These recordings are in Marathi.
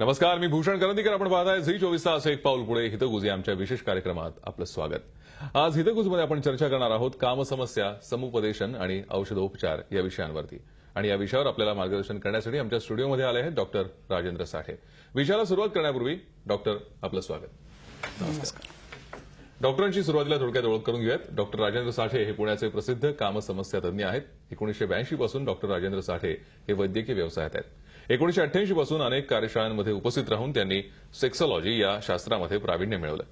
नमस्कार, मी भूषण करंदीकर. आपण पाहताय झी 24 तास एक पाऊल पुढे हितगुज या आमच्या विशेष कार्यक्रमात आपलं स्वागत. आज हितगुजमध्ये आपण चर्चा करणार आहोत कामसमस्या, समुपदेशन आणि औषधोपचार या विषयांवरती. आणि या विषयावर आपल्याला मार्गदर्शन करण्यासाठी आमच्या स्टुडिओमध्ये आले आहेत डॉक्टर राजेंद्र साठे. विषयाला सुरुवात करण्यापूर्वी डॉक्टर आपलं स्वागत. नमस्कार. डॉक्टरांची सुरुवातीला थोडक्यात ओळख करून घेऊयात. डॉक्टर राजेंद्र साठे हे पुण्याचे प्रसिद्ध कामसमस्या तज्ञ आहेत. 1982 पासून डॉक्टर राजेंद्र साठे हे वैद्यकीय व्यवसायात आहेत. 1988 पासून अनेक कार्यशाळांमध्ये उपस्थित राहून त्यांनी सेक्सॉलॉजी या शास्त्रामध्ये प्रावीण्य मिळवलं.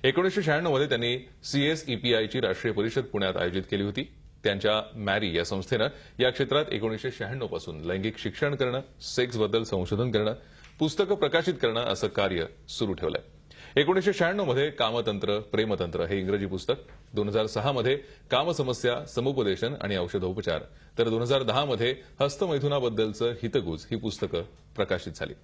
1996 मध्ये त्यांनी CSEPI राष्ट्रीय परिषद पुण्यात आयोजित केली होती. त्यांच्या मॅरी या संस्थेनं या क्षेत्रात 1996 पासून लैंगिक शिक्षण करणं, सेक्सबद्दल संशोधन करणं, पुस्तकं प्रकाशित करणं असं कार्य सुरू ठेवलंय. 1996 मध्ये कामतंत्र, प्रेमतंत्र हे इंग्रजी पुस्तक, 2006 मध्ये कामसमस्या, समुपदेशन आणि औषधोपचार, तर 2010 मध्ये हस्तमैथुनाबद्दलचं हितगुज ही पुस्तकं प्रकाशित झाली.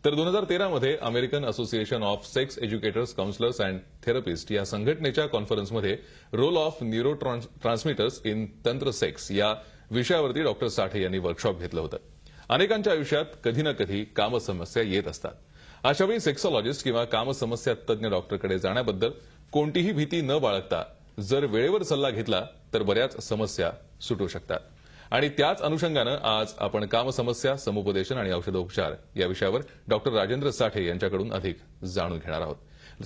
तर 2013 मध्ये American association of sex educators, counsellors and therapist या संघटनेच्या कॉन्फरन्समध्ये role of neurotransmitters in tantra sex या विषयावरती डॉक्टर साठे यांनी वर्कशॉप घेतलं होतं. अनेकांच्या आयुष्यात कधी ना कधी कामसमस्या येत असतात. अशावेळी सेक्सॉलॉजिस्ट किंवा कामसमस्या तज्ञ डॉक्टरकडे जाण्याबद्दल कोणतीही भीती न बाळगता जर वेळेवर सल्ला घेतला तर बऱ्याच समस्या सुटू शकतात. आणि त्याच अनुषंगानं आज आपण कामसमस्या, समुपदेशन आणि औषधोपचार या विषयावर डॉक्टर राजेंद्र साठे यांच्याकडून अधिक जाणून घेणार आहोत.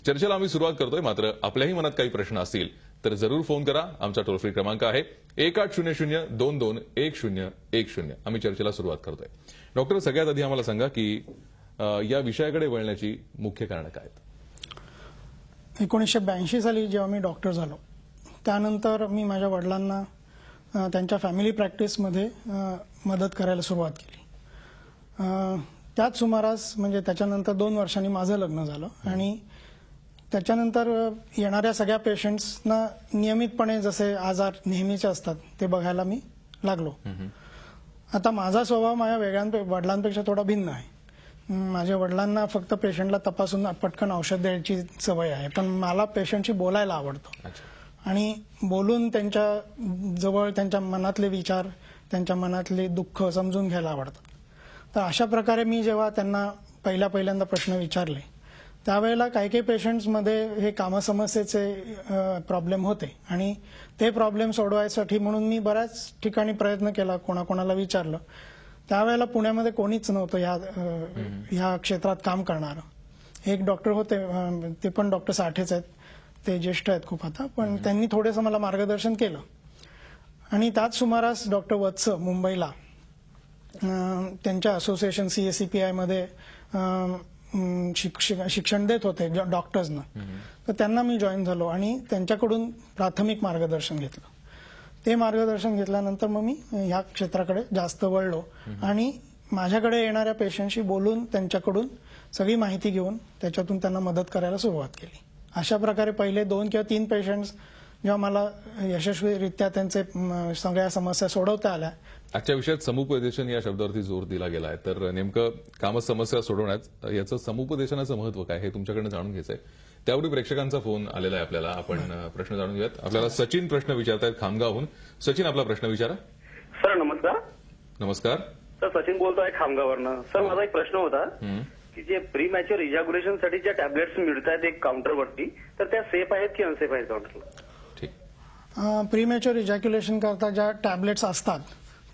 चर्चेला आम्ही सुरुवात करतोय. मात्र आपल्याही मनात काही प्रश्न असतील तर जरूर फोन करा. आमचा टोल फ्री क्रमांक आहे 1800-22-1010. आम्ही चर्चेला सुरुवात करतोय. डॉक्टर, सगळ्यात आधी आम्हाला सांगा की या विषयाकडे वळण्याची मुख्य कारणं काय आहेत? 1982 साली जेव्हा मी डॉक्टर झालो त्यानंतर मी माझ्या वडिलांना त्यांच्या फॅमिली प्रॅक्टिसमध्ये मदत करायला सुरुवात केली. त्याच सुमारास म्हणजे त्याच्यानंतर 2 वर्षांनी माझं लग्न झालं आणि त्याच्यानंतर येणाऱ्या सगळ्या पेशंट्सना नियमितपणे जसे आजार नेहमीचे असतात ते बघायला मी लागलो. आता माझा स्वभाव माझ्या वडिलांपेक्षा थोडा भिन्न आहे. माझ्या वडिलांना फक्त पेशंटला तपासून पटकन औषध द्यायची सवय आहे, पण मला पेशंटशी बोलायला आवडतं आणि बोलून त्यांच्या जवळ त्यांच्या मनातले विचार, त्यांच्या मनातले दुःख समजून घ्यायला आवडतं. तर अशा प्रकारे मी जेव्हा त्यांना पहिल्यांदा प्रश्न विचारले त्यावेळेला काही पेशंट्समध्ये हे कामसमस्येचे प्रॉब्लेम होते आणि ते प्रॉब्लेम सोडवायसाठी म्हणून मी बऱ्याच ठिकाणी प्रयत्न केला, कोणाकोणाला विचारलं. त्यावेळेला पुण्यामध्ये कोणीच नव्हतं ह्या क्षेत्रात काम करणारं. एक डॉक्टर होते, ते पण डॉक्टर साठेच आहेत, ते ज्येष्ठ आहेत खूप आता, पण त्यांनी थोडंसं मला मार्गदर्शन केलं. आणि त्याच सुमारास डॉक्टर वत्स मुंबईला त्यांच्या असोसिएशन CSEPI मध्ये शिक्षण देत होते डॉक्टर्सना. तर त्यांना मी जॉईन झालो आणि त्यांच्याकडून प्राथमिक मार्गदर्शन घेतलं. ते मार्गदर्शन घेतल्यानंतर मग मी ह्या क्षेत्राकडे जास्त वळलो आणि माझ्याकडे येणाऱ्या पेशंटशी बोलून त्यांच्याकडून सगळी माहिती घेऊन त्याच्यातून त्यांना मदत करायला सुरुवात केली. अशा प्रकारे पहिले 2 किंवा 3 पेशंट्स जेव्हा मला यशस्वीरित्या त्यांचे सगळ्या समस्या सोडवता आल्या. आजच्या विषयात समुपदेशन या शब्दावरती जोर दिला गेला आहे, तर नेमकं कामसमस्या सोडवण्यात याचं समुपदेशनाचं महत्व काय हे तुमच्याकडनं जाणून घ्यायचंय. त्यावेळी प्रेक्षकांचा फोन आलेला आहे आपल्याला. आपण प्रश्न जाणून घेऊयात. आपल्याला सचिन प्रश्न विचारतायत खामगावहून. सचिन, आपला प्रश्न विचारा. सर नमस्कार. नमस्कार सर, सचिन बोलतोय खामगाववरनं. सर, माझा एक प्रश्न होता की जे प्री मॅच्युअर इजॅक्युलेशनसाठी ज्या टॅब्लेट्स मिळतात एक काउंटरवरती, तर त्या सेफ आहेत की अनसेफ आहेत काउंटरला? ठीक. प्री मॅच्युअर इजॅक्युलेशन करता ज्या टॅब्लेट्स असतात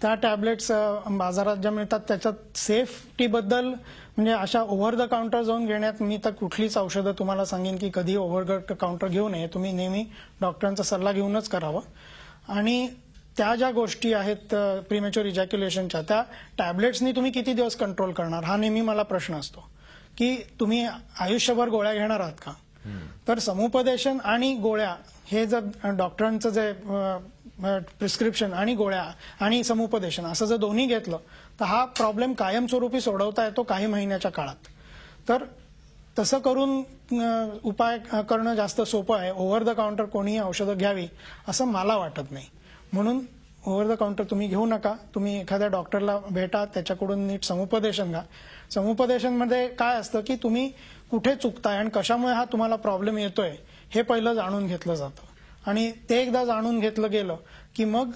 त्या टॅब्लेट्स बाजारात ज्या मिळतात त्याच्यात सेफ्टीबद्दल म्हणजे अशा ओव्हर द काउंटर जाऊन घेण्यात मी तर कुठलीच औषधं तुम्हाला सांगेन की कधी ओव्हर द काउंटर घेऊ नये. तुम्ही नेहमी डॉक्टरांचा सल्ला घेऊनच करावं. आणि त्या ज्या गोष्टी आहेत प्रीमॅच्युअर इजॅक्युलेशनच्या, त्या टॅब्लेट्सनी तुम्ही किती दिवस कंट्रोल करणार हा नेहमी मला प्रश्न असतो की तुम्ही आयुष्यभर गोळ्या घेणार आहात का? तर समुपदेशन आणि गोळ्या हे जर डॉक्टरांचं जे प्रिस्क्रिप्शन आणि गोळ्या आणि समुपदेशन असं जर दोन्ही घेतलं तर हा प्रॉब्लेम कायमस्वरूपी सोडवता येतो काही महिन्याच्या काळात. तर तसं करून उपाय करणं जास्त सोपं आहे. ओव्हर द काउंटर कोणीही औषधं घ्यावी असं मला वाटत नाही. म्हणून ओव्हर द काउंटर तुम्ही घेऊ नका. तुम्ही एखाद्या डॉक्टरला भेटा, त्याच्याकडून नीट समुपदेशन घ्या. समुपदेशनमध्ये काय असतं की तुम्ही कुठे चुकताय आणि कशामुळे हा तुम्हाला प्रॉब्लेम येतोय हे पहिलं जाणून घेतलं जातं. आणि ते एकदा जाणून घेतलं गेलं की मग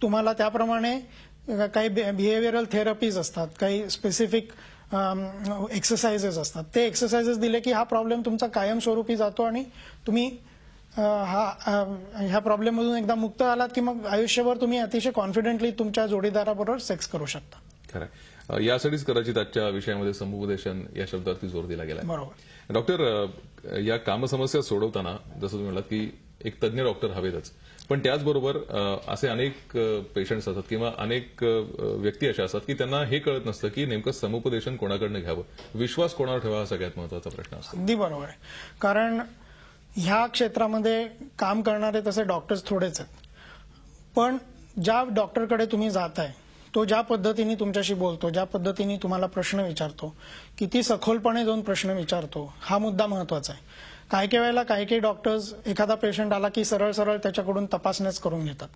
तुम्हाला त्याप्रमाणे काही बिहेवियरल थेरपीज असतात, काही स्पेसिफिक एक्सरसाइजेस असतात, ते एक्सरसाइजेस दिले की हा प्रॉब्लेम तुमचा कायमस्वरूपी जातो आणि तुम्ही ह्या प्रॉब्लेममधून एकदा मुक्त आलात की मग आयुष्यभर तुम्ही अतिशय कॉन्फिडेंटली तुमच्या जोडीदाराबरोबर सेक्स करू शकता. खरं यासाठीच कदाचित आजच्या विषयामध्ये समुपदेशन या शब्दावरती जोर दिला गेला. बरोबर. डॉक्टर, या कामसमस्या सोडवताना जसं तुम्ही म्हणालात की एक तज्ज्ञ डॉक्टर हवेतच, पण त्याचबरोबर असे अनेक पेशंट्स असतात किंवा अनेक व्यक्ती अशा असतात की त्यांना हे कळत नसतं की नेमकं समुपदेशन कोणाकडनं घ्यावं, विश्वास कोणावर ठेवा हा सगळ्यात महत्वाचा प्रश्न असतो. अगदी बरोबर आहे. कारण ह्या क्षेत्रामध्ये काम करणारे तसे डॉक्टर्स थोडेच आहेत, पण ज्या डॉक्टरकडे तुम्ही जाताय तो ज्या पद्धतीने तुमच्याशी बोलतो, ज्या पद्धतीने तुम्हाला प्रश्न विचारतो, किती सखोलपणे जाऊन प्रश्न विचारतो, हा मुद्दा महत्वाचा आहे. काही वेळेला काही डॉक्टर्स एखादा पेशंट आला की सरळ सरळ त्याच्याकडून तपासण्याच करून घेतात,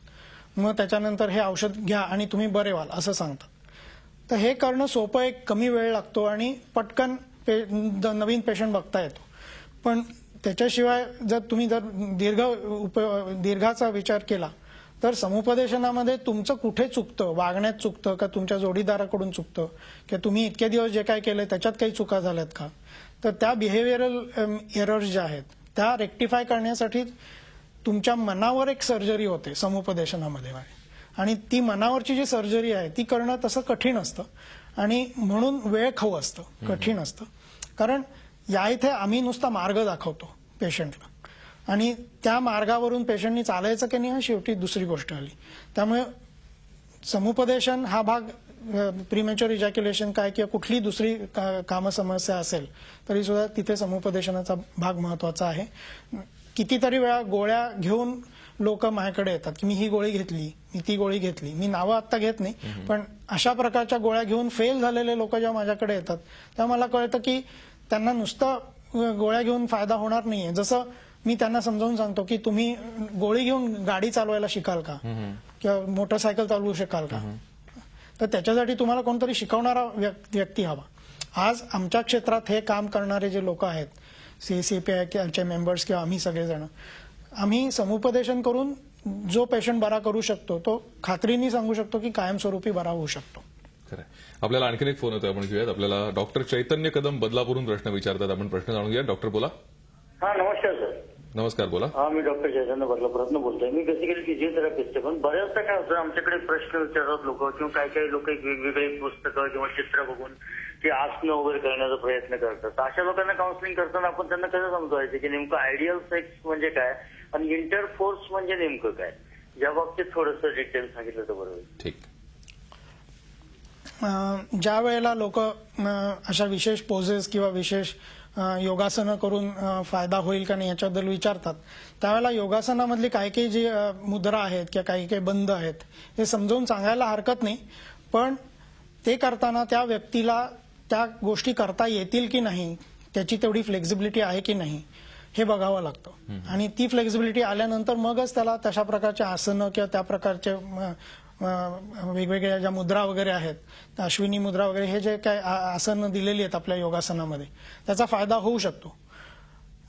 मग त्याच्यानंतर हे औषध घ्या आणि तुम्ही बरे व्हाल असं सांगतात. तर हे करणं सोपं, एक कमी वेळ लागतो आणि पटकन नवीन पेशंट बघता येतो. पण त्याच्याशिवाय जर तुम्ही दीर्घाचा विचार केला तर समुपदेशनामध्ये तुमचं कुठे चुकतं, वागण्यात चुकतं का, तुमच्या जोडीदाराकडून चुकतं की तुम्ही इतके दिवस जे काय केलंय त्याच्यात काही चुका झाल्यात का, तर त्या बिहेव्हिअरल एरर्स ज्या आहेत त्या रेक्टिफाय करण्यासाठी तुमच्या मनावर एक सर्जरी होते समुपदेशनामध्ये. आणि ती मनावरची जी सर्जरी आहे ती करणं तसं कठीण असतं आणि म्हणून वेळ खाऊ असतं, कठीण असतं. कारण या इथे आम्ही नुसता मार्ग दाखवतो पेशंटला आणि त्या मार्गावरून पेशंटनी चालायचं की नाही हा शेवटी दुसरी गोष्ट आली. त्यामुळे समुपदेशन हा भाग प्रीमॅच्युअर इजॅक्युलेशन काय किंवा कुठली दुसरी कामसमस्या असेल तरी सुद्धा तिथे समुपदेशनाचा भाग महत्वाचा आहे. कितीतरी वेळा गोळ्या घेऊन लोक माझ्याकडे येतात की मी ही गोळी घेतली, मी ती गोळी घेतली, मी नावं आत्ता घेत नाही, पण अशा प्रकारच्या गोळ्या घेऊन फेल झालेले लोक जेव्हा माझ्याकडे येतात तेव्हा मला कळतं की त्यांना नुसतं गोळ्या घेऊन फायदा होणार नाहीये. जसं मी त्यांना समजावून सांगतो की तुम्ही गोळी घेऊन गाडी चालवायला शिकाल का किंवा मोटरसायकल चालवू शकाल का, तर त्याच्यासाठी तुम्हाला कोणतरी शिकवणारा व्यक्ती हवा. आज आमच्या क्षेत्रात हे काम करणारे जे लोक आहेत, CCPIचे मेंबर्स किंवा आम्ही सगळेजण, आम्ही समुपदेशन करून जो पेशंट बरा करू शकतो तो खात्रीने सांगू शकतो की कायमस्वरूपी बरा होऊ शकतो. खरं. आपल्याला आणखीन एक फोन होतोय, आपण घेऊयात. आपल्याला डॉक्टर चैतन्य कदम बदलापूरून प्रश्न विचारतात, आपण प्रश्न जाणून घेऊया. डॉक्टर बोला. हा, नमस्कार सर. नमस्कार, बोला. हा, मी डॉक्टर चैतन्य बदलापुरातून बोलतोय. मी बेसिकली फिजिओथेरपिस्ट आहे, पण बऱ्याचदा काय होतं आमच्याकडे प्रश्न विचारतात लोक किंवा काही लोक वेगवेगळे पुस्तकं किंवा चित्र बघून की आसनं वगैरे करण्याचा प्रयत्न करतात. तर अशा लोकांना काउन्सिलिंग करताना आपण त्यांना कसं समजवायचं की नेमकं आयडियल सेक्स म्हणजे काय आणि इंटरफोर्स म्हणजे नेमकं काय, या बाबतीत थोडंसं डिटेल सांगितलं तर बरोबर. ठीक. ज्या वेळेला लोक अशा विशेष पोजेस किंवा विशेष योगासनं करून फायदा होईल का नाही याच्याबद्दल विचारतात, त्यावेळेला योगासनामधली काही जी मुद्रा आहेत किंवा काही बंद आहेत हे समजावून सांगायला हरकत नाही, पण ते करताना त्या व्यक्तीला त्या गोष्टी करता येतील की नाही, त्याची तेवढी फ्लेक्झिबिलिटी आहे की नाही हे बघावं लागतं. आणि ती फ्लेक्झिबिलिटी आल्यानंतर मगच त्याला तशा प्रकारचे आसनं किंवा त्या प्रकारचे वेगवेगळ्या ज्या मुद्रा वगैरे आहेत, अश्विनी मुद्रा वगैरे, हे जे काय आसनं दिलेली आहेत आपल्या योगासनामध्ये त्याचा फायदा होऊ शकतो.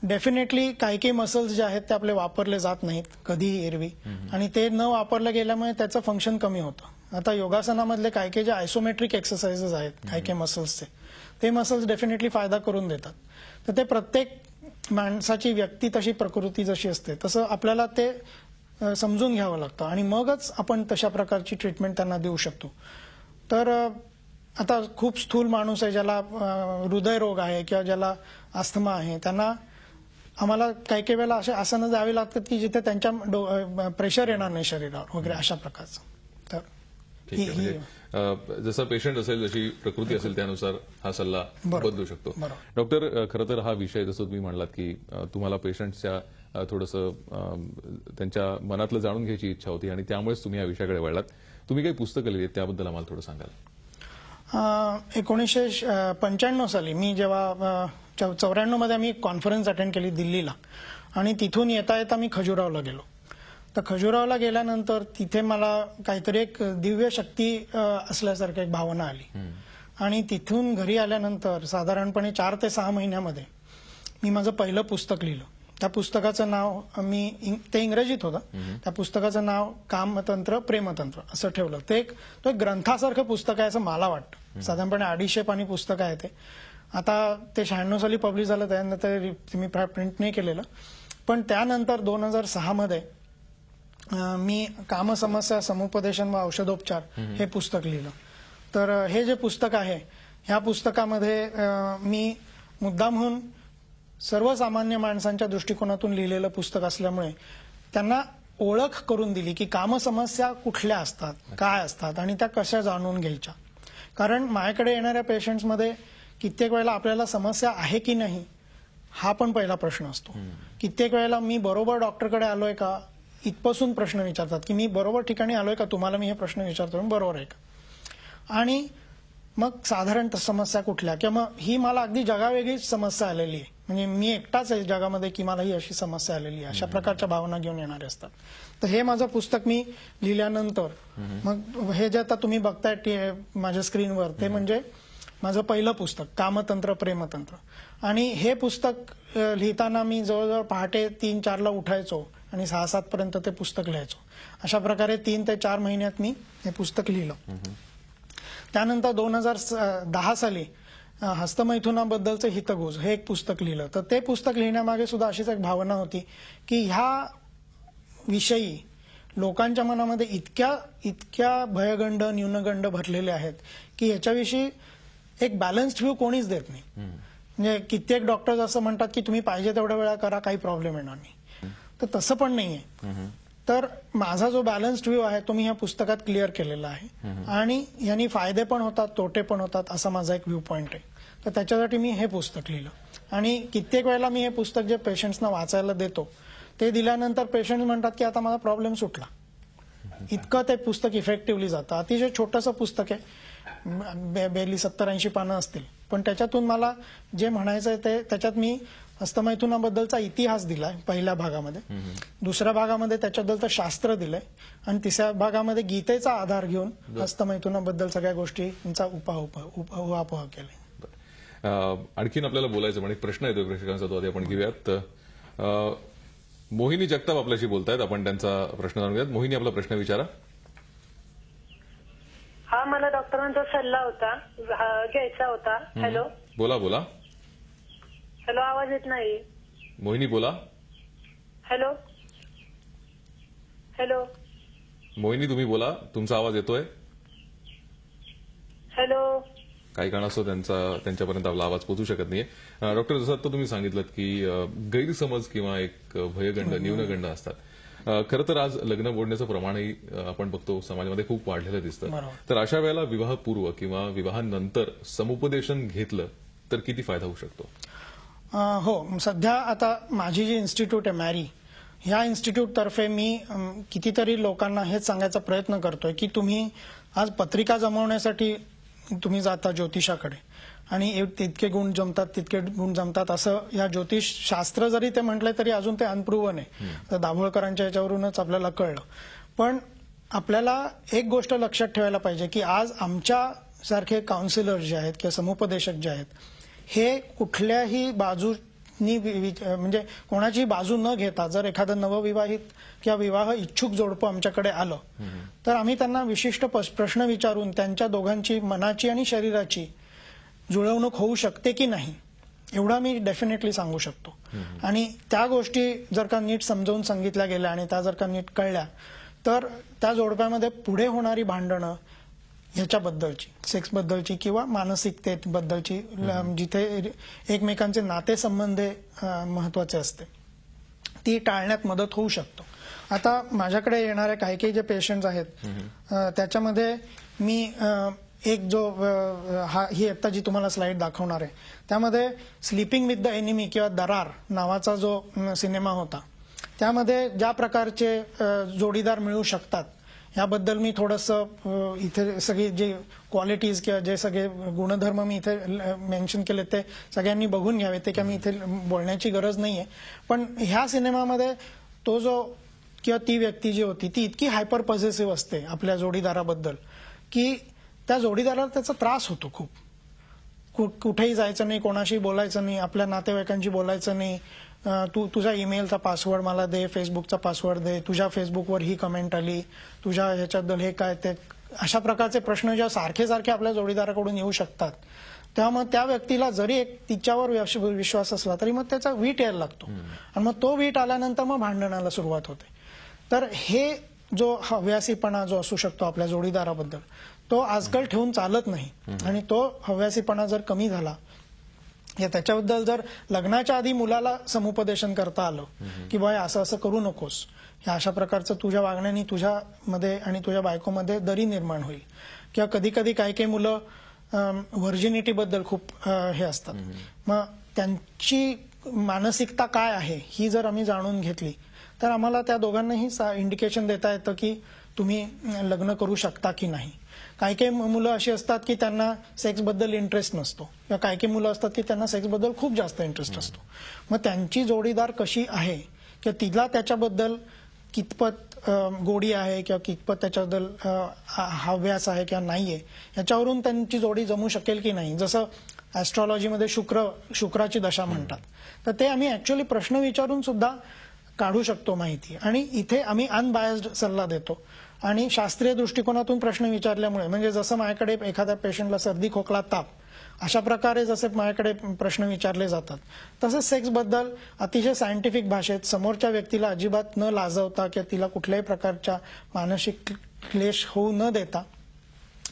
डेफिनेटली काही मसल्स जे आहेत ते आपले वापरले जात नाहीत कधीही एरवी, आणि ते न वापरले गेल्यामुळे त्याचं फंक्शन कमी होतं. आता योगासनामधले काही जे आयसोमेट्रिक एक्सरसाइजेस आहेत काही मसल्सचे, ते मसल्स डेफिनेटली फायदा करून देतात. तर ते प्रत्येक माणसाची व्यक्ती तशी, प्रकृती जशी असते तसं आपल्याला ते समजून घ्यावं लागतं आणि मगच आपण तशा प्रकारची ट्रीटमेंट त्यांना देऊ शकतो. तर आता खूप स्थूल माणूस आहे ज्याला हृदयरोग आहे किंवा ज्याला अस्थमा आहे, त्यांना आम्हाला काही वेळेला असे आसनं द्यावी लागतात की जिथे त्यांच्या प्रेशर येणार नाही शरीरावर वगैरे, अशा प्रकारचं. तर ठीक आहे. म्हणजे जसा पेशंट असेल, जशी प्रकृती असेल त्यानुसार हा सल्ला बदलू शकतो. डॉक्टर, खरं तर हा विषय जसं तुम्ही म्हणलात की तुम्हाला पेशंटच्या थोडंसं त्यांच्या मनातलं जाणून घ्यायची इच्छा होती आणि त्यामुळेच तुम्ही या विषयाकडे वळलात. तुम्ही काही पुस्तकं लिहिली आहेत त्याबद्दल आम्हाला थोडं सांगाल? 1995 साली मी जेव्हा 94 मध्ये आम्ही एक कॉन्फरन्स अटेंड केली दिल्लीला, आणि तिथून येता येता मी खजुरावला गेलो. तर खजुरावला गेल्यानंतर तिथे मला काहीतरी एक दिव्य शक्ती असल्यासारखी एक भावना आली, आणि तिथून घरी आल्यानंतर साधारणपणे 4 ते 6 महिन्यामध्ये मी माझं पहिलं पुस्तक लिहिलं. त्या पुस्तकाचं नाव ते इंग्रजीत होतं. त्या पुस्तकाचं नाव कामतंत्र प्रेमतंत्र असं ठेवलं. तो एक ग्रंथासारखं पुस्तक आहे असं मला वाटतं. साधारणपणे 250 पानी पुस्तक आहे ते. आता ते 96 साली पब्लिश झालं, त्यानंतर मी प्रिंट नाही केलेलं. पण त्यानंतर 2006 मध्ये मी कामसमस्या समुपदेशन व औषधोपचार हे पुस्तक लिहिलं. तर हे जे पुस्तक आहे, ह्या पुस्तकामध्ये मी मुद्दामहून सर्वसामान्य माणसांच्या दृष्टिकोनातून लिहिलेलं पुस्तक असल्यामुळे त्यांना ओळख करून दिली की कामसमस्या कुठल्या असतात, काय असतात आणि त्या कशा जाणून घ्यायच्या. कारण माझ्याकडे येणाऱ्या पेशंट्समध्ये कित्येक वेळेला आपल्याला समस्या आहे की नाही हा पण पहिला प्रश्न असतो. कित्येक वेळेला मी बरोबर डॉक्टरकडे आलोय का इथपासून प्रश्न विचारतात की मी बरोबर ठिकाणी आलोय का, तुम्हाला मी हे प्रश्न विचारतोय बरोबर आहे का. आणि मग साधारण समस्या कुठल्या, किंवा ही मला अगदी जगावेगळीच समस्या आलेली आहे, म्हणजे मी एकटाच आहे जगामध्ये की मला ही अशी समस्या आलेली आहे, अशा प्रकारच्या भावना घेऊन येणारे असतात. तर हे माझं पुस्तक मी लिहिल्यानंतर मग हे जे आता तुम्ही बघताय माझ्या स्क्रीनवर ते म्हणजे माझं पहिलं पुस्तक कामतंत्र प्रेमतंत्र. आणि हे पुस्तक लिहिताना मी जवळजवळ पहाटे 3-4 ला उठायचो आणि 6-7 पर्यंत ते पुस्तक लिहायचो. अशा प्रकारे 3 ते 4 महिन्यात मी हे पुस्तक लिहिलं. त्यानंतर 2010 साली हस्तमैथुनाबद्दलचे हितगुज हे एक पुस्तक लिहिलं. तर ते पुस्तक लिहिण्यामागे सुद्धा अशीच एक भावना होती की ह्या विषयी लोकांच्या मनामध्ये इतक्या भयगंड न्यूनगंड भरलेले आहेत की ह्याच्याविषयी एक बॅलन्स्ड व्ह्यू कोणीच देत नाही. म्हणजे कित्येक डॉक्टर्स असं म्हणतात की तुम्ही पाहिजे तेवढ्या वेळा करा, काही प्रॉब्लेम येणार नाही. तर तसं पण नाहीये. तर माझा जो बॅलन्स्ड व्ह्यू आहे तो मी ह्या पुस्तकात क्लिअर केलेला आहे आणि यांनी फायदे पण होतात, तोटे पण होतात, असा माझा एक व्ह्यू पॉइंट आहे. तर त्याच्यासाठी मी हे पुस्तक लिहिलं. आणि कित्येक वेळेला मी हे पुस्तक जे पेशंट्सना वाचायला देतो ते दिल्यानंतर पेशंट म्हणतात की आता माझा प्रॉब्लेम सुटला. इतकं ते पुस्तक इफेक्टिव्हली जातं. अतिशय छोटंसं पुस्तक आहे, बेली 70-80 पानं असतील, पण त्याच्यातून मला जे म्हणायचं आहे ते त्याच्यात मी हस्तमैथुनाबद्दलचा इतिहास दिलाय पहिल्या भागामध्ये, दुसऱ्या भागामध्ये त्याच्याबद्दलचं शास्त्र दिलंय आणि तिसऱ्या भागामध्ये गीतेचा आधार घेऊन हस्तमैथुनाबद्दल सगळ्या गोष्टींचा उहापोह केलाय. आणखीन आपल्याला बोलायचं म्हणजे प्रश्न येतो प्रेक्षकांचा, तो आधी आपण घेऊयात. मोहिनी जगताप आपल्याशी बोलतायत, आपण त्यांचा प्रश्न जाणून घेऊयात. मोहिनी, आपला प्रश्न विचारा. हा, मला डॉक्टरांचा सल्ला होता घ्यायचा होता. हॅलो, बोला बोला. हॅलो, आवाज येत नाही. मोहिनी बोला. हॅलो हॅलो मोहिनी तुम्ही बोला, तुमचा आवाज येतोय. हॅलो. काही कारणास्तव त्यांच्यापर्यंत आपला आवाज पोहोचू शकत नाहीये. डॉक्टर, जसं आता तुम्ही सांगितलं की गैरसमज किंवा एक भयगंड न्यूनगंड असतात. खरं तर आज लग्न मोडण्याचं प्रमाणही आपण बघतो समाजामध्ये खूप वाढलेलं दिसतं. तर अशा वेळेला विवाहपूर्व किंवा विवाहानंतर समुपदेशन घेतलं तर किती फायदा होऊ शकतो? हो, सध्या आता माझी जी इन्स्टिट्यूट आहे मॅरी, ह्या इन्स्टिट्यूट तर्फे मी कितीतरी लोकांना हेच सांगायचा प्रयत्न करतोय की तुम्ही आज पत्रिका जमवण्यासाठी तुम्ही जाता ज्योतिषाकडे आणि तितके गुण जमतात तितके गुण जमतात असं या ज्योतिष शास्त्र जरी ते म्हटलंय तरी अजून ते अनप्रूव्हन आहे. तर दाभोळकरांच्या याच्यावरूनच आपल्याला कळलं. पण आपल्याला एक गोष्ट लक्षात ठेवायला पाहिजे की आज आमच्या सारखे काउन्सिलर जे आहेत किंवा समुपदेशक जे आहेत हे कुठल्याही बाजूनी म्हणजे कोणाची बाजू न घेता जर एखादं नवविवाहित किंवा विवाह इच्छुक जोडपं आमच्याकडे आलं तर आम्ही त्यांना विशिष्ट प्रश्न विचारून त्यांच्या दोघांची मनाची आणि शरीराची जुळवणूक होऊ शकते की नाही एवढा मी डेफिनेटली सांगू शकतो. आणि त्या गोष्टी जर का नीट समजावून सांगितल्या गेल्या आणि त्या जर का नीट कळल्या तर त्या जोडप्यामध्ये पुढे होणारी भांडणं ह्याच्याबद्दलची, सेक्सबद्दलची किंवा मानसिकतेबद्दलची, जिथे एकमेकांचे नातेसंबंध महत्वाचे असते, ती टाळण्यात मदत होऊ शकतो. आता माझ्याकडे येणारे काही काही जे पेशंट्स आहेत त्याच्यामध्ये मी एक जो ही आता जी तुम्हाला स्लाइड दाखवणार आहे त्यामध्ये स्लीपिंग विथ द एनिमी किंवा दरार नावाचा जो सिनेमा होता त्यामध्ये ज्या प्रकारचे जोडीदार मिळू शकतात याबद्दल मी थोडंसं इथे सगळे जे क्वालिटीज किंवा जे सगळे गुणधर्म मी इथे मेन्शन केले ते सगळ्यांनी बघून घ्यावे. ते काय मी इथे बोलण्याची गरज नाहीये. पण ह्या सिनेमामध्ये तो जो किंवा ती व्यक्ती जी होती ती इतकी हायपर पॉझिटिव्ह असते आपल्या जोडीदाराबद्दल की त्या जोडीदाराला त्याचा त्रास होतो खूप. कुठेही जायचं नाही, कोणाशी बोलायचं नाही, आपल्या नातेवाईकांशी बोलायचं नाही, तुझा ईमेलचा पासवर्ड मला दे, फेसबुकचा पासवर्ड दे, तुझ्या फेसबुकवर ही कमेंट आली, तुझ्या ह्याच्याबद्दल हे काय ते, अशा प्रकारचे प्रश्न जेव्हा सारखे सारखे आपल्या जोडीदाराकडून येऊ शकतात तेव्हा मग त्या व्यक्तीला जरी एक तिच्यावर विश्वास असला तरी मग त्याचा वीट यायला लागतो आणि मग तो वीट आल्यानंतर मग भांडणाला सुरुवात होते. तर हे जो हव्यासीपणा जो असू शकतो आपल्या जोडीदाराबद्दल तो आजकाल ठेवून चालत नाही आणि तो हव्यासीपणा जर कमी झाला या त्याच्याबद्दल जर लग्नाच्या आधी मुलाला समुपदेशन करता आलं की बाय असं असं करू नकोस, ह्या अशा प्रकारचं तुझ्या वागण्याने तुझ्यामध्ये आणि तुझ्या बायकोमध्ये दरी निर्माण होईल. किंवा कधी कधी काही मुलं व्हर्जिनिटी बद्दल खूप हे असतात, मग त्यांची मानसिकता काय आहे ही जर आम्ही जाणून घेतली तर आम्हाला त्या दोघांनाही इंडिकेशन देता येतं की तुम्ही लग्न करू शकता की नाही. काही मुलं अशी असतात की त्यांना सेक्स बद्दल इंटरेस्ट नसतो किंवा काही मुलं असतात की त्यांना सेक्स बद्दल खूप जास्त इंटरेस्ट असतो. मग त्यांची जोडीदार कशी आहे किंवा तिला त्याच्याबद्दल कितपत गोडी आहे किंवा कितपत त्याच्याबद्दल हव्यास आहे किंवा नाहीये याच्यावरून त्यांची जोडी जमू शकेल की नाही. जसं ऍस्ट्रॉलॉजीमध्ये शुक्राची दशा म्हणतात, तर ते आम्ही ऍक्च्युअली प्रश्न विचारून सुद्धा काढू शकतो माहिती. आणि इथे आम्ही अनबायस्ड सल्ला देतो आणि शास्त्रीय दृष्टिकोनातून प्रश्न विचारल्यामुळे, म्हणजे जसं माझ्याकडे एखाद्या पेशंटला सर्दी खोकला ताप अशा प्रकारे जसे माझ्याकडे प्रश्न विचारले जातात तसेच सेक्स बद्दल अतिशय सायंटिफिक भाषेत समोरच्या व्यक्तीला अजिबात न लाजवता किंवा तिला कुठल्याही प्रकारच्या मानसिक क्लेश होऊ न देता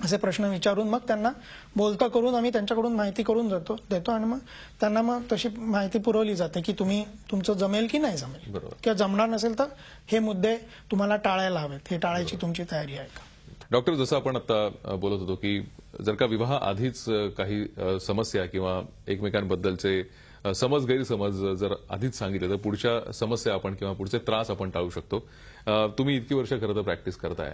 असे प्रश्न विचारून मग त्यांना बोलतं करून आम्ही त्यांच्याकडून माहिती करून देतो आणि मग त्यांना मग तशी माहिती पुरवली जाते की तुमचं जमेल की नाही जमेल किंवा जमणार नसेल तर हे मुद्दे तुम्हाला टाळायला हवेत, हे टाळायची तुमची तयारी आहे का. डॉक्टर, जसं आपण आता बोलत होतो की जर का विवाह आधीच काही समस्या किंवा एकमेकांबद्दलचे गैरसमज जर आधीच सांगितले तर पुढच्या समस्या आपण किंवा पुढचे त्रास आपण टाळू शकतो. तुम्ही इतकी वर्ष खरं तर प्रॅक्टिस करताय,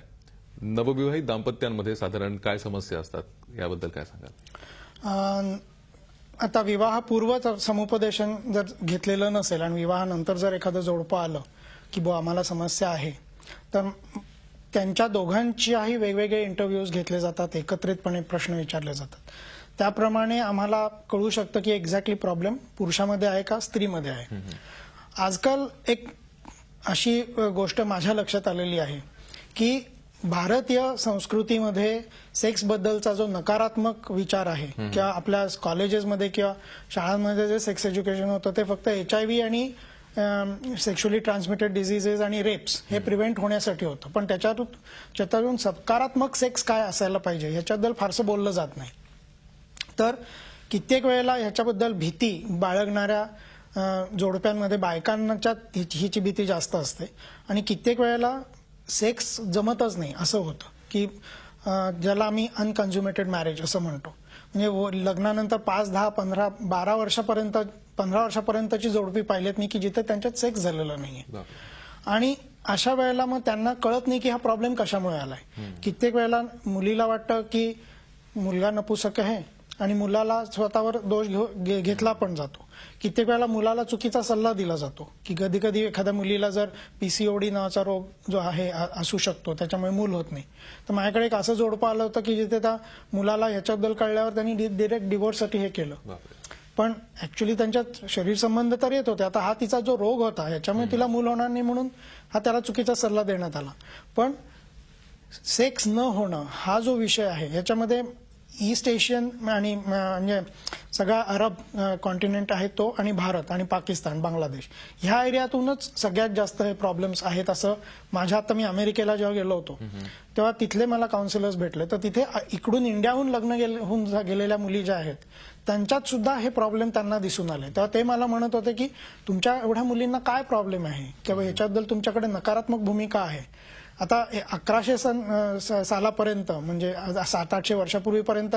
नवविवाहित दाम्पत्यांमध्ये साधारण काय समस्या असतात याबद्दल काय सांगाल. आता विवाहपूर्व समुपदेशन जर घेतलेलं नसेल आणि विवाहानंतर जर एखादं जोडपं आलं की आम्हाला समस्या आहे तर त्यांच्या दोघांच्याही वेगवेगळे इंटरव्ह्यूज घेतले जातात, एकत्रितपणे प्रश्न विचारले जातात. त्याप्रमाणे आम्हाला कळू शकतं की एक्झॅक्टली प्रॉब्लेम पुरुषामध्ये आहे का स्त्रीमध्ये आहे. आजकाल एक अशी गोष्ट माझ्या लक्षात आलेली आहे की भारतीय संस्कृतीमध्ये सेक्स बद्दलचा जो नकारात्मक विचार आहे किंवा आपल्या कॉलेजेसमध्ये किंवा शाळांमध्ये जे सेक्स एज्युकेशन होतं ते फक्त HIV आणि सेक्शुअली ट्रान्समिटेड डिझिजेस आणि रेप्स हे प्रिव्हेंट होण्यासाठी होतं, पण त्याच्यातून सकारात्मक सेक्स काय असायला पाहिजे ह्याच्याबद्दल फारसं बोललं जात नाही. तर कित्येक वेळेला ह्याच्याबद्दल भीती बाळगणाऱ्या जोडप्यांमध्ये बायकांच्या हिची भीती जास्त असते आणि कित्येक वेळेला सेक्स जमतच नाही असं होतं की ज्याला आम्ही अनकन्झ्युमेटेड मॅरेज असं म्हणतो. म्हणजे लग्नानंतर 5, 10, 15, 15 वर्षापर्यंतची जोडपी पाहिलेत मी की जिथे त्यांच्यात सेक्स झालेलं नाहीये. आणि अशा वेळेला मग त्यांना कळत नाही की हा प्रॉब्लेम कशामुळे आलाय. कित्येक वेळेला मुलीला वाटतं की मुलगा नपुसक आहे आणि मुलाला स्वतःवर दोष घेतला पण जातो. कित्येक वेळेला मुलाला चुकीचा सल्ला दिला जातो की कधी कधी एखाद्या मुलीला जर PCOD नावाचा रोग जो आहे असू शकतो त्याच्यामुळे मूल होत नाही. तर माझ्याकडे एक असं जोडपं आलं होतं की जिथे त्या मुलाला ह्याच्याबद्दल कळल्यावर त्यांनी डिरेक्ट डिव्होर्ससाठी हे केलं, पण ऍक्च्युअली त्यांच्यात शरीर संबंध तर येत होते. आता हा तिचा जो रोग होता ह्याच्यामुळे तिला मूल होणार नाही म्हणून हा त्याला चुकीचा सल्ला देण्यात आला. पण सेक्स न होणं हा जो विषय आहे ह्याच्यामध्ये ईस्ट एशियन आणि म्हणजे सगळा अरब कॉन्टिनेंट आहे तो आणि भारत आणि पाकिस्तान बांगलादेश ह्या एरियातूनच सगळ्यात जास्त हे प्रॉब्लेम्स आहेत असं आता मी अमेरिकेला जेव्हा गेलो होतो तेव्हा तिथले मला काउन्सिलर्स भेटले. तर तिथे इकडून इंडियाहून लग्न होऊन गेलेल्या मुली ज्या आहेत त्यांच्यात सुद्धा हे प्रॉब्लेम त्यांना दिसून आले. तेव्हा ते मला म्हणत होते की तुमच्या एवढ्या मुलींना काय प्रॉब्लेम आहे किंवा ह्याच्याबद्दल तुमच्याकडे नकारात्मक भूमिका आहे. आता 1100 सालापर्यंत म्हणजे 700-800 वर्षापूर्वीपर्यंत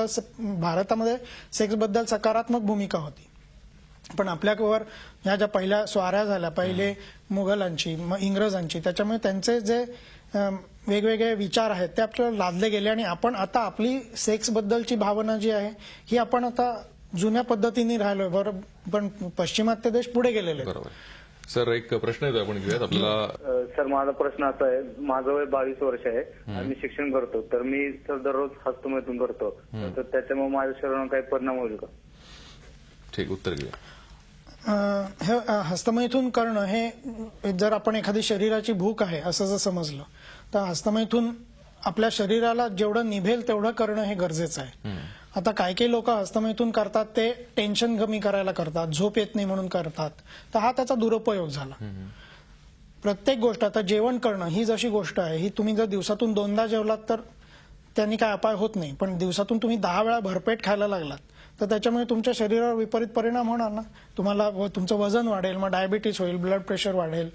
भारतामध्ये सेक्स बद्दल सकारात्मक भूमिका होती, पण आपल्यावर ह्या ज्या पहिल्या स्वाऱ्या झाल्या पहिले मुघलांची मग इंग्रजांची त्याच्यामुळे त्यांचे जे वेगवेगळे विचार आहेत ते आपल्याला लादले गेले आणि आपण आता आपली सेक्स बद्दलची भावना जी आहे ही आपण आता जुन्या पद्धतीने राहिलोय. बरोबर, पण पाश्चिमात्य देश पुढे गेलेले. सर, एक प्रश्न येतो आपण घेऊयात आपल्याला. सर, माझा प्रश्न असा आहे, माझं वय 22 वर्ष आहे आणि मी शिक्षण करतो, तर मी सर दररोज हस्तमैथून करतो, तर त्याच्यामुळे माझ्या शरीरावर काही परिणाम होईल का? ठीक, उत्तर घेऊया. हे हस्तमैथून करणं हे जर आपण एखादी शरीराची भूक आहे असं जर समजलं तर हस्तमैथून आपल्या शरीराला जेवढं निभेल तेवढं करणं हे गरजेचं आहे. आता काही लोक हस्तमैथून करतात ते टेन्शन कमी करायला करतात, झोप येत नाही म्हणून करतात, तर हा त्याचा दुरुपयोग झाला. प्रत्येक गोष्ट, आता जेवण करणं ही जशी गोष्ट आहे, ही तुम्ही जर दिवसातून 2दा जेवलात तर त्यांनी काय अपाय होत नाही, पण दिवसातून तुम्ही 10 वेळा भरपेट खायला लागलात तर त्याच्यामुळे तुमच्या शरीरावर विपरीत परिणाम होणार ना. तुम्हाला तुमचं वजन वाढेल, मग डायबिटीस होईल, ब्लड प्रेशर वाढेल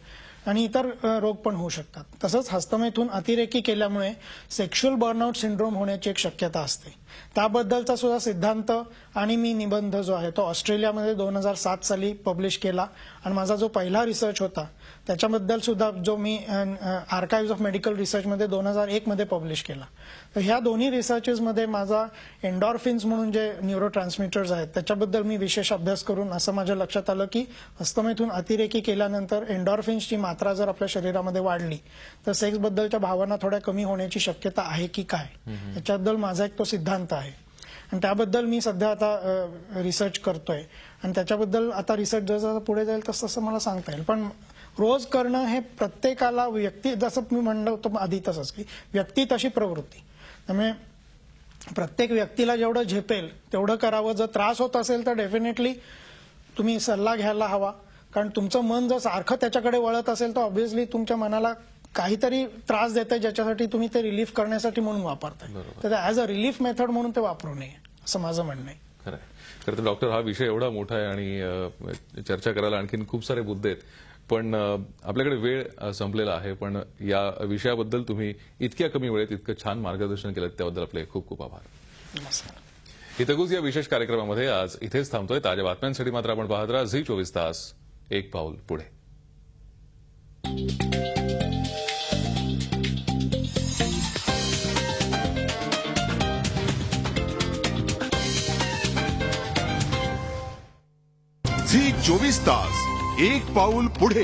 आणि इतर रोग पण होऊ शकतात. तसंच हस्तमैथून अतिरेकी केल्यामुळे सेक्शुअल बर्नआउट सिंड्रोम होण्याची एक शक्यता असते. त्याबद्दलचा सुद्धा सिद्धांत आणि मी निबंध जो आहे तो ऑस्ट्रेलियामध्ये 2007 साली पब्लिश केला आणि माझा जो पहिला रिसर्च होता त्याच्याबद्दल सुद्धा जो मी आर्काइव्ह्ज ऑफ मेडिकल रिसर्चमध्ये 2001 मध्ये पब्लिश केला. तर ह्या दोन्ही रिसर्चेसमध्ये माझा एन्डॉर्फिन्स म्हणून जे न्यूरो ट्रान्समिटर्स आहेत त्याच्याबद्दल मी विशेष अभ्यास करून असं माझ्या लक्षात आलं की हस्तमैथून अतिरेकी केल्यानंतर एन्डॉर्फिन्सची मात्रा जर आपल्या शरीरामध्ये वाढली तर सेक्सबद्दलच्या भावना थोड्या कमी होण्याची शक्यता आहे की काय, याच्याबद्दल माझा एक तो सिद्धांत आहे आणि त्याबद्दल मी सध्या आता रिसर्च करतोय आणि त्याच्याबद्दल आता रिसर्च जसं पुढे जाईल तसं मला सांगता येईल. पण रोज करणं हे प्रत्येकाला, व्यक्ती जसं मी म्हणलं होतं आधी तसंच की व्यक्ती तशी प्रवृत्ती, त्यामुळे प्रत्येक व्यक्तीला जेवढं झेपेल तेवढं करावं. जर त्रास होत असेल तर डेफिनेटली तुम्ही सल्ला घ्यायला हवा, कारण तुमचं मन जर सारखं त्याच्याकडे वळत असेल तर ऑब्व्हियसली तुमच्या मनाला काहीतरी त्रास देतंय ज्याच्यासाठी तुम्ही ते रिलीफ करण्यासाठी म्हणून वापरताय, तर ॲज अ रिलीफ मेथड म्हणून ते वापरू नये असं माझं म्हणणं आहे. खरं आहे. खरं तर डॉक्टर, हा विषय एवढा मोठा आहे आणि चर्चा करायला आणखीन खूप सारे मुद्दे आहेत, पण आपल्याकडे वेळ संपलेला आहे. पण या विषयाबद्दल तुम्ही इतक्या कमी वेळेत इतकं छान मार्गदर्शन केलं त्याबद्दल आपले खूप खूप आभार. नमस्कार. इथगुज या विशेष कार्यक्रमामध्ये आज इथेच थांबतोय. ताज्या बातम्यांसाठी मात्र आपण पाहत राहा झी 24 तास, एक पाऊल पुढे. झी 24 तास, एक पाऊल पुढे.